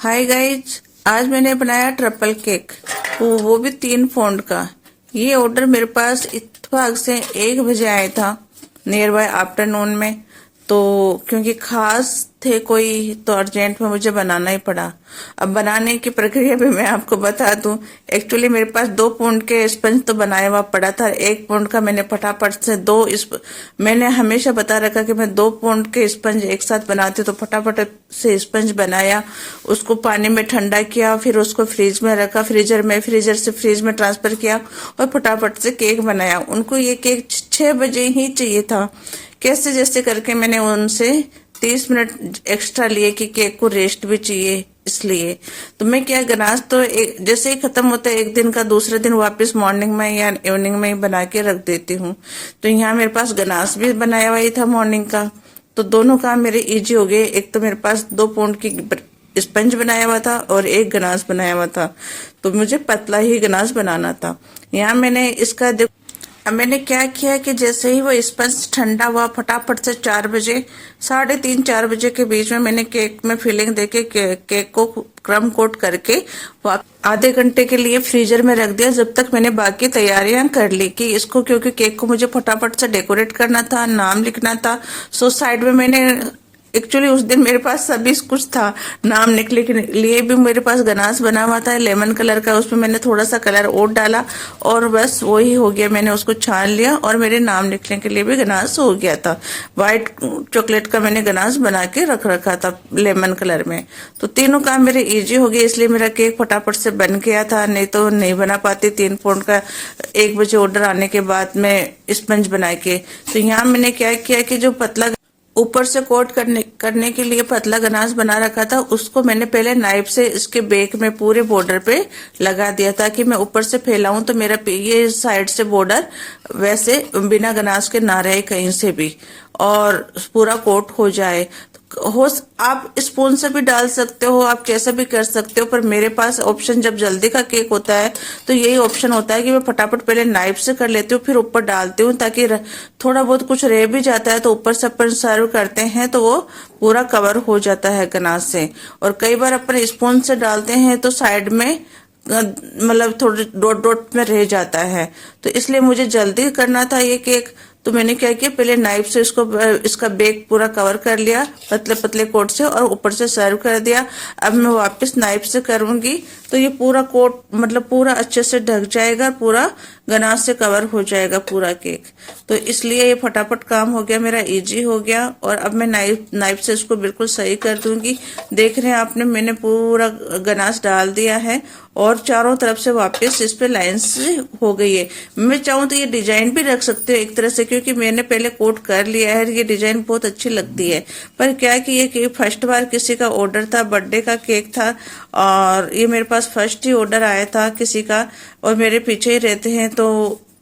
Hi guys, आज मैंने बनाया ट्रिपल केक। वो भी 3 पाउंड का। ये ऑर्डर मेरे पास इत्तेफाक से 1 बजे आया था, नियर बाय आफ्टरनून में। तो क्योंकि खास थे कोई, तो अर्जेंट में मुझे बनाना ही पड़ा। अब बनाने की प्रक्रिया भी मैं आपको बता दूं। एक्चुअली मेरे पास 2 पाउंड के स्पंज तो बनाया हुआ पड़ा था। 1 पाउंड का मैंने फटाफट से मैंने हमेशा बता रखा कि मैं 2 पाउंड के स्पंज एक साथ बनाती, तो फटाफट से स्पंज बनाया, उसको पानी में ठंडा किया, फिर उसको फ्रिज में रखा, फ्रीजर से फ्रिज में ट्रांसफर किया और फटाफट से केक बनाया। उनको ये केक 6 बजे ही चाहिए था। कैसे जैसे करके मैंने उनसे 30 मिनट एक्स्ट्रा लिए कि केक को रेस्ट भी चाहिए, इसलिए। तो मैं क्या, गनाश तो जैसे ही खत्म होता है एक दिन का, दूसरे दिन वापस मॉर्निंग में या इवनिंग में ही बना के रख देती हूँ। तो यहाँ मेरे पास गनाश भी बनाया हुआ ही था मॉर्निंग का, तो दोनों काम मेरे इजी हो गए। एक तो मेरे पास 2 पाउंड की स्पंज बनाया हुआ था और एक गनाश बनाया हुआ था, तो मुझे पतला ही गनाश बनाना था। यहाँ मैंने इसका अब मैंने क्या किया कि जैसे ही वो स्पंज ठंडा हुआ, फटाफट से 4 बजे, 3:30-4 बजे के बीच में मैंने केक में फिलिंग देके केक को क्रम कोट करके आधे घंटे के लिए फ्रीजर में रख दिया, जब तक मैंने बाकी तैयारियां कर ली कि इसको, क्योंकि केक को मुझे फटाफट से डेकोरेट करना था, नाम लिखना था। सो साइड में मैंने, एक्चुअली उस दिन मेरे पास सभी कुछ था। नाम लिखने के लिए भी मेरे पास गनाश बना हुआ था लेमन कलर का, उसमें मैंने थोड़ा सा कलर और डाला और बस वही हो गया। मैंने उसको छान लिया और मेरे नाम लिखने के लिए भी गनाश हो गया था। व्हाइट चॉकलेट का मैंने गनाश बना के रख रखा था लेमन कलर में। तो तीनों काम मेरे इजी हो गए, इसलिए मेरा केक फटाफट से बन गया था। नहीं तो नहीं बना पाती 3 पाउंड का 1 बजे ऑर्डर आने के बाद में स्पंज बना के। तो यहाँ मैंने क्या किया कि जो पतला ऊपर से कोट करने के लिए पतला गनाश बना रखा था, उसको मैंने पहले नाइफ से इसके बेक में पूरे बॉर्डर पे लगा दिया, ताकि मैं ऊपर से फैलाऊं तो मेरा ये साइड से बॉर्डर वैसे बिना गनाश के ना रहे कहीं से भी, और पूरा कोट हो जाए। आप स्पून से भी डाल सकते हो, आप कैसे भी कर सकते हो, पर मेरे पास ऑप्शन, जब जल्दी का केक होता है तो यही ऑप्शन होता है कि मैं फटाफट पहले नाइफ से कर लेती हूँ, फिर ऊपर डालती हूँ, ताकि थोड़ा बहुत कुछ रह भी जाता है तो ऊपर से अपन सर्व करते हैं तो वो पूरा कवर हो जाता है गनाश से। और कई बार अपन स्पून से डालते हैं तो साइड में मतलब थोड़े डॉट डॉट में रह जाता है, तो इसलिए मुझे जल्दी करना था ये केक। तो मैंने क्या किया, पहले नाइफ से इसका बेक पूरा कवर कर लिया पतले पतले कोट से और ऊपर से सर्व कर दिया। अब मैं वापस नाइफ से करूंगी तो ये पूरा कोट मतलब पूरा अच्छे से ढक जाएगा, पूरा गनाश से कवर हो जाएगा पूरा केक। तो इसलिए ये फटाफट काम हो गया, मेरा इजी हो गया। और अब मैं नाइफ से इसको बिल्कुल सही कर दूंगी। देख रहे हैं आपने, मैंने पूरा गनाश डाल दिया है और चारों तरफ से वापस इस पे लाइंस हो गई है। मैं चाहूँ तो ये डिजाइन भी रख सकते हो एक तरह से, क्योंकि मैंने पहले कोट कर लिया है। ये डिजाइन बहुत अच्छी लगती है, पर क्या कि ये फर्स्ट बार किसी का ऑर्डर था, बर्थडे का केक था, और ये मेरे पास फर्स्ट ही ऑर्डर आया था किसी का, और मेरे पीछे ही रहते हैं। तो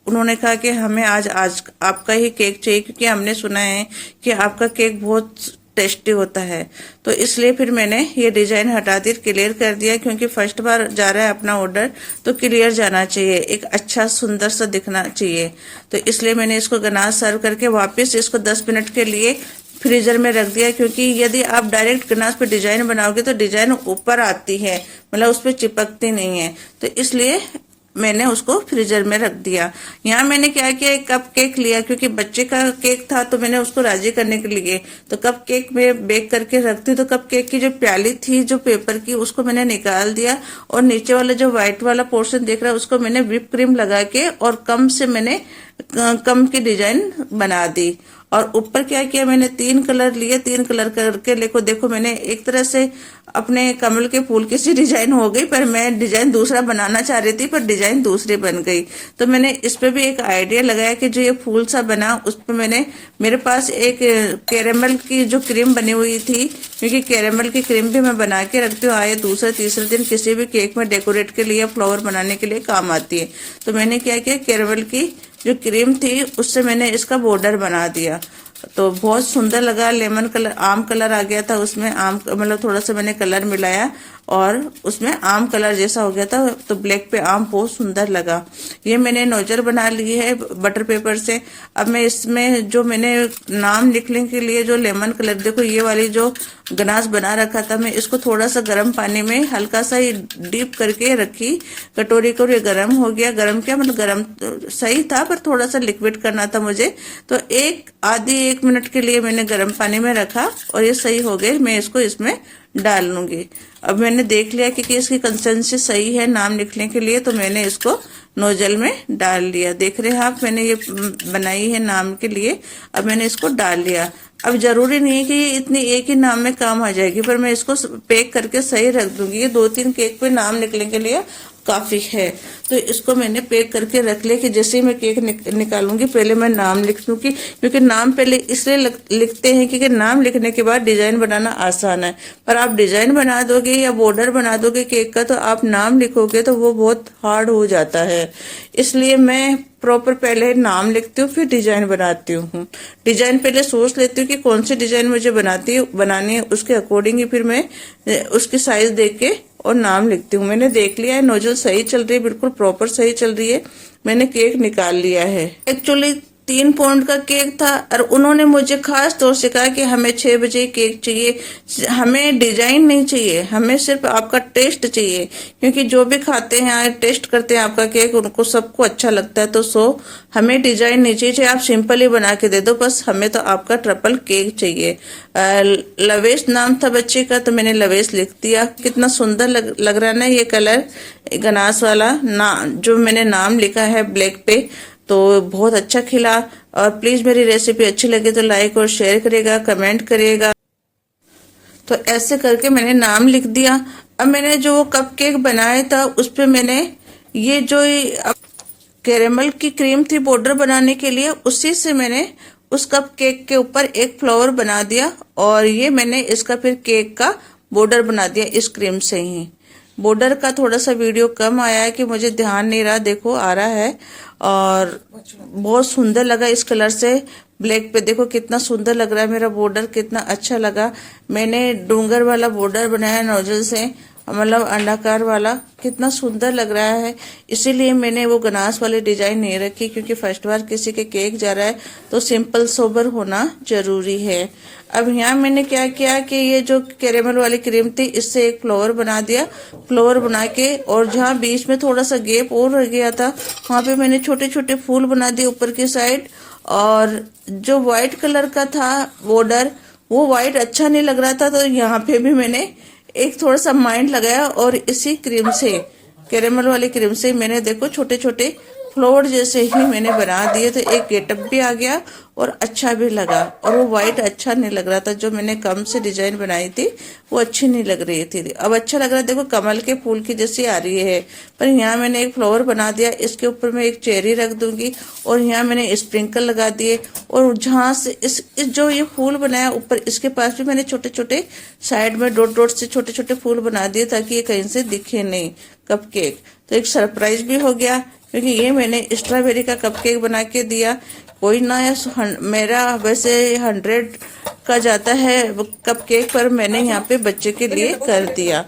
उन्होंने कहा कि हमें आज आपका ही केक चाहिए, क्योंकि हमने सुना है कि आपका केक बहुत टेस्टी होता है। तो इसलिए फिर मैंने ये डिजाइन हटा दी, क्लियर कर दिया, क्योंकि फर्स्ट बार जा रहा है अपना ऑर्डर तो क्लियर जाना चाहिए, एक अच्छा सुंदर सा दिखना चाहिए। तो इसलिए मैंने इसको गनाश सर्व करके वापस इसको 10 मिनट के लिए फ्रीजर में रख दिया, क्योंकि यदि आप डायरेक्ट गनाश पे डिजाइन बनाओगे तो डिजाइन ऊपर आती है, मतलब उस पर चिपकती नहीं है। तो इसलिए मैंने उसको फ्रीजर में रख दिया। यहाँ मैंने क्या किया, एक कप केक लिया, क्योंकि बच्चे का केक था तो मैंने उसको राजी करने के लिए तो कप केक में बेक करके रखती। तो कप केक की जो प्याली थी जो पेपर की, उसको मैंने निकाल दिया, और नीचे वाला जो व्हाइट वाला पोर्शन देख रहा है उसको मैंने व्हिप क्रीम लगा के और कम की डिजाइन बना दी। और ऊपर क्या किया, मैंने 3 कलर लिए, 3 कलर करके देखो मैंने एक तरह से अपने कमल के फूल की सी डिजाइन हो गई, पर मैं डिजाइन दूसरा बनाना चाह रही थी पर डिजाइन दूसरी बन गई। तो मैंने इस पे भी एक आइडिया लगाया कि जो ये फूल सा बना, उस पे मेरे पास एक कैरेमल की जो क्रीम बनी हुई थी, क्योंकि कैरेमल की क्रीम भी मैं बना के रखती हूँ, आए दूसरे तीसरे दिन किसी भी केक में डेकोरेट के लिए, फ्लावर बनाने के लिए काम आती है। तो मैंने क्या किया, कैरेमल की जो क्रीम थी उससे मैंने इसका बॉर्डर बना दिया, तो बहुत सुंदर लगा। लेमन कलर, आम कलर आ गया था उसमें, आम मतलब थोड़ा सा मैंने कलर मिलाया और उसमें आम कलर जैसा हो गया था, तो ब्लैक पे आम बहुत सुंदर लगा। ये मैंने नोजल बना ली है बटर पेपर से। अब मैं इसमें जो मैंने नाम लिखने के लिए जो लेमन कलर, देखो ये वाली जो गनास बना रखा था, मैं इसको थोड़ा सा गर्म पानी में हल्का सा ही डीप करके रखी कटोरी को। ये गर्म हो गया, गर्म क्या मतलब गर्म सही था, पर थोड़ा सा लिक्विड करना था मुझे, तो एक मिनट के लिए मैंने गर्म पानी में रखा और ये सही हो गए। मैं इसको इसमें डाल लूंगी। अब मैंने देख लिया कि इसकी कंसिस्टेंसी सही है नाम लिखने के लिए, तो मैंने इसको नोजल में डाल लिया। देख रहे हैं आप, मैंने ये बनाई है नाम के लिए। अब मैंने इसको डाल लिया। अब जरूरी नहीं है कि ये इतनी एक ही नाम में काम आ जाएगी, पर मैं इसको पैक करके सही रख दूंगी। ये 2-3 केक पे नाम लिखने के लिए काफी है, तो इसको मैंने पैक करके रख लिया कि जैसे ही मैं केक निकालूंगी पहले मैं नाम लिख दूंगी, क्योंकि नाम पहले इसलिए लिखते हैं क्योंकि नाम लिखने के बाद डिजाइन बनाना आसान है। पर आप डिजाइन बना दोगे या बॉर्डर बना दोगे केक का, तो आप नाम लिखोगे तो वो बहुत हार्ड हो जाता है। इसलिए मैं प्रॉपर पहले नाम लिखती हूँ, फिर डिजाइन बनाती हूँ। डिजाइन पहले सोच लेती हूँ कि कौन सी डिजाइन मुझे बनानी है, उसके अकॉर्डिंग ही फिर मैं उसकी साइज देख के और नाम लिखती हूँ। मैंने देख लिया है नोजल सही चल रही है, बिल्कुल प्रॉपर सही चल रही है। मैंने केक निकाल लिया है। एक्चुअली 3 पाउंड का केक था और उन्होंने मुझे खास तौर से कहा कि हमें 6 बजे केक चाहिए, हमें डिजाइन नहीं चाहिए, हमें सिर्फ आपका टेस्ट चाहिए, क्योंकि जो भी खाते हैं टेस्ट करते हैं आपका केक, उनको सबको अच्छा लगता है। तो हमें डिजाइन नहीं चाहिए, आप सिंपल ही बना के दे दो, बस हमें तो आपका ट्रिपल केक चाहिए। लवेश नाम था बच्चे का, तो मैंने लवेश लिख दिया। कितना सुंदर लग रहा है ना ये कलर, गनास वाला जो मैंने नाम लिखा है ब्लैक पे, तो बहुत अच्छा खिला। और प्लीज मेरी रेसिपी अच्छी लगे तो लाइक और शेयर करिएगा, कमेंट करिएगा। तो ऐसे करके मैंने नाम लिख दिया। अब मैंने जो कपकेक बनाया था उस पे मैंने ये जो कैरेमल की क्रीम थी बॉर्डर बनाने के लिए, उसी से मैंने उस कपकेक के ऊपर एक फ्लावर बना दिया और ये मैंने इसका फिर केक का बॉर्डर बना दिया इस क्रीम से ही। बॉर्डर का थोड़ा सा वीडियो कम आया है कि मुझे ध्यान नहीं रहा, देखो आ रहा है। और बहुत सुंदर लगा इस कलर से ब्लैक पे, देखो कितना सुंदर लग रहा है मेरा बॉर्डर, कितना अच्छा लगा। मैंने डूंगर वाला बॉर्डर बनाया नोजल से, मतलब अंडाकार वाला, कितना सुंदर लग रहा है। इसीलिए मैंने वो गनास वाली डिजाइन नहीं रखी, क्योंकि फर्स्ट बार किसी के केक जा रहा है तो सिंपल सोबर होना जरूरी है। अब यहाँ मैंने क्या किया कि ये जो कैरेमल वाली क्रीम थी इससे एक फ्लावर बना दिया। फ्लावर बना के और जहाँ बीच में थोड़ा सा गैप और रह गया था वहां पे मैंने छोटे छोटे फूल बना दिए ऊपर की साइड। और जो व्हाइट कलर का था बॉर्डर, वो व्हाइट अच्छा नहीं लग रहा था, तो यहाँ पे भी मैंने एक थोड़ा सा माइंड लगाया और इसी क्रीम से, कैरेमल वाली क्रीम से मैंने देखो छोटे छोटे फ्लावर जैसे ही मैंने बना दिए, तो एक गेटअप भी आ गया और अच्छा भी लगा। और वो व्हाइट अच्छा नहीं लग रहा था, जो मैंने कम से डिजाइन बनाई थी वो अच्छी नहीं लग रही थी। अब अच्छा लग रहा है, देखो कमल के फूल की जैसी आ रही है। पर यहाँ मैंने एक फ्लावर बना दिया, इसके ऊपर मैं एक चेरी रख दूंगी और यहाँ मैंने स्प्रिंकल लगा दिए। और जहाँ से इस जो ये फूल बनाया ऊपर, इसके पास भी मैंने छोटे छोटे साइड में डॉट डॉट से छोटे छोटे फूल बना दिए, ताकि ये कहीं से दिखे नहीं कपकेक। तो एक सरप्राइज भी हो गया, क्योंकि ये मैंने स्ट्रॉबेरी का कपकेक बना के दिया। कोई ना, मेरा वैसे 100 का जाता है कपकेक, पर मैंने यहाँ पे बच्चे के लिए कर दिया,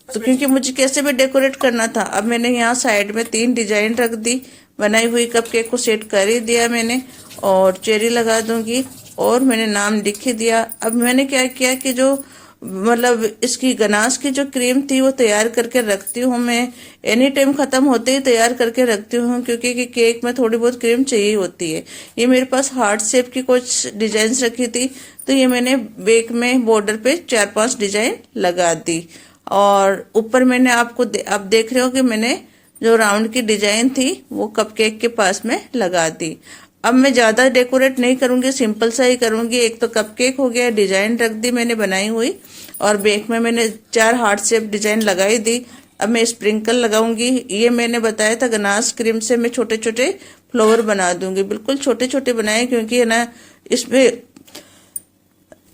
तो क्योंकि मुझे कैसे भी डेकोरेट करना था। अब मैंने यहाँ साइड में 3 डिजाइन रख दी, बनाई हुई कपकेक को सेट कर ही दिया मैंने, और चेरी लगा दूंगी और मैंने नाम लिख ही दिया। अब मैंने क्या किया कि जो मतलब इसकी गनास की जो क्रीम थी वो तैयार करके रखती हूँ मैं, एनी टाइम खत्म होते ही तैयार करके रखती हूँ, क्योंकि केक में थोड़ी बहुत क्रीम चाहिए होती है। ये मेरे पास हार्ट शेप की कुछ डिजाइन रखी थी, तो ये मैंने बेक में बॉर्डर पे 4-5 डिजाइन लगा दी। और ऊपर मैंने आपको आप देख रहे हो कि मैंने जो राउंड की डिजाइन थी वो कपकेक के पास में लगा दी। अब मैं ज्यादा डेकोरेट नहीं करूंगी, सिंपल सा ही करूंगी। एक तो कपकेक हो गया, डिजाइन रख दी मैंने बनाई हुई, और बेक में मैंने 4 हार्ट शेप डिजाइन लगाई दी। अब मैं स्प्रिंकल लगाऊंगी। ये मैंने बताया था गनास क्रीम से मैं छोटे छोटे फ्लावर बना दूंगी, बिल्कुल छोटे छोटे बनाए, क्योंकि है ना इसमें,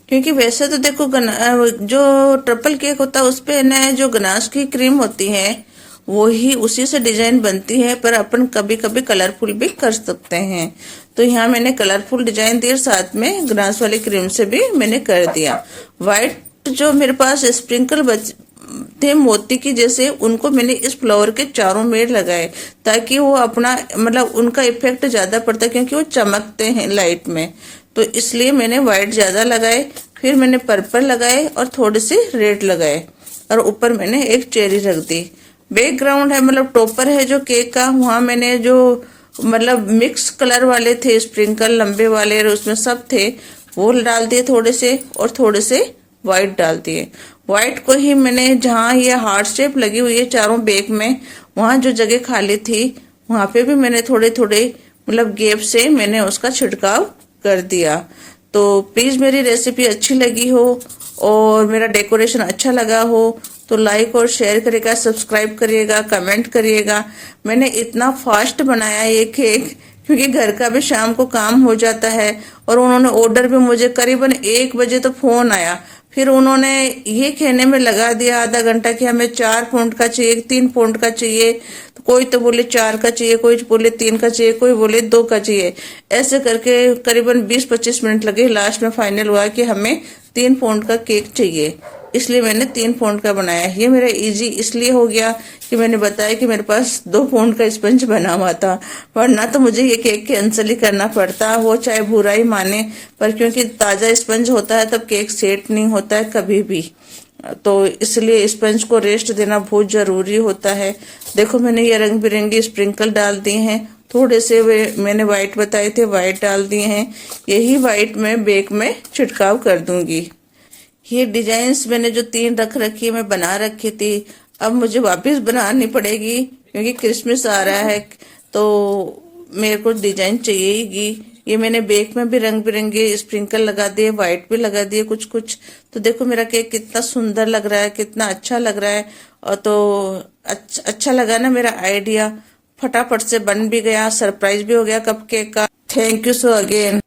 क्योंकि वैसे तो देखो जो ट्रिपल केक होता है उस पे ना जो गनास की क्रीम होती है वो ही उसी से डिजाइन बनती है, पर अपन कभी कभी कलरफुल भी कर सकते हैं। तो यहाँ मैंने कलरफुल डिजाइन दी, साथ में गनास वाली क्रीम से भी मैंने कर दिया। व्हाइट जो मेरे पास स्प्रिंकल थे मोती की जैसे, उनको मैंने इस फ्लावर के चारों में लगाए ताकि वो अपना मतलब उनका इफेक्ट ज्यादा पड़ता है, क्योंकि वो चमकते हैं लाइट में, तो इसलिए मैंने व्हाइट ज्यादा लगाए। फिर मैंने पर्पल लगाए और थोड़े से रेड लगाए और ऊपर मैंने एक चेरी रख दी। बैकग्राउंड है मतलब टॉपर है जो केक का, वहां मैंने जो मतलब मिक्स कलर वाले थे स्प्रिंकल लंबे वाले और उसमें सब थे, वो डाल दिए थोड़े से, और थोड़े से व्हाइट डाल दिए। व्हाइट को ही मैंने जहाँ ये हार्ट शेप लगी हुई है चारों बेक में, वहां जो जगह खाली थी वहां पे भी मैंने थोड़े थोड़े मतलब गैप से मैंने उसका छिड़काव कर दिया। तो प्लीज मेरी रेसिपी अच्छी लगी हो और मेरा डेकोरेशन अच्छा लगा हो तो लाइक और शेयर करिएगा, सब्सक्राइब करिएगा, कमेंट करिएगा। मैंने इतना फास्ट बनाया ये केक क्योंकि घर का भी शाम को काम हो जाता है, और उन्होंने ऑर्डर भी मुझे करीबन 1 बजे तो फोन आया, फिर उन्होंने ये कहने में लगा दिया आधा घंटा कि हमें 4 पाउंड का चाहिए, 3 पाउंड का चाहिए, तो कोई तो बोले 4 का चाहिए, कोई बोले 3 का चाहिए, कोई बोले 2 का चाहिए। ऐसे करके करीबन 20-25 मिनट लगे, लास्ट में फाइनल हुआ कि हमें 3 पाउंड का केक चाहिए, इसलिए मैंने 3 पाउंड का बनाया। ये मेरा इजी इसलिए हो गया कि मैंने बताया कि मेरे पास 2 पाउंड का स्पंज बना हुआ था, वरना तो मुझे ये केक कैंसिल ही करना पड़ता, वो चाहे बुरा ही माने, पर क्योंकि ताजा स्पंज होता है तब केक सेट नहीं होता है कभी भी, तो इसलिए स्पंज को रेस्ट देना बहुत जरूरी होता है। देखो मैंने ये रंग बिरंगी स्प्रिंकल डाल दिए हैं, थोड़े से वे मैंने व्हाइट बताए थे व्हाइट डाल दिए हैं, यही व्हाइट मैं बेक में छिड़काव कर दूंगी। ये डिजाइन्स मैंने जो 3 रख रखी है मैं बना रखी थी, अब मुझे वापस बनानी पड़ेगी क्योंकि क्रिसमस आ रहा है तो मेरे को डिजाइन चाहिएगी। ये मैंने बेक में भी रंग बिरंगे स्प्रिंकल लगा दिए, व्हाइट भी लगा दिए कुछ कुछ। तो देखो मेरा केक कितना सुंदर लग रहा है, कितना अच्छा लग रहा है, और तो अच्छा लगा ना मेरा आइडिया, फटाफट से बन भी गया, सरप्राइज भी हो गया कपकेक का। Thank you so again.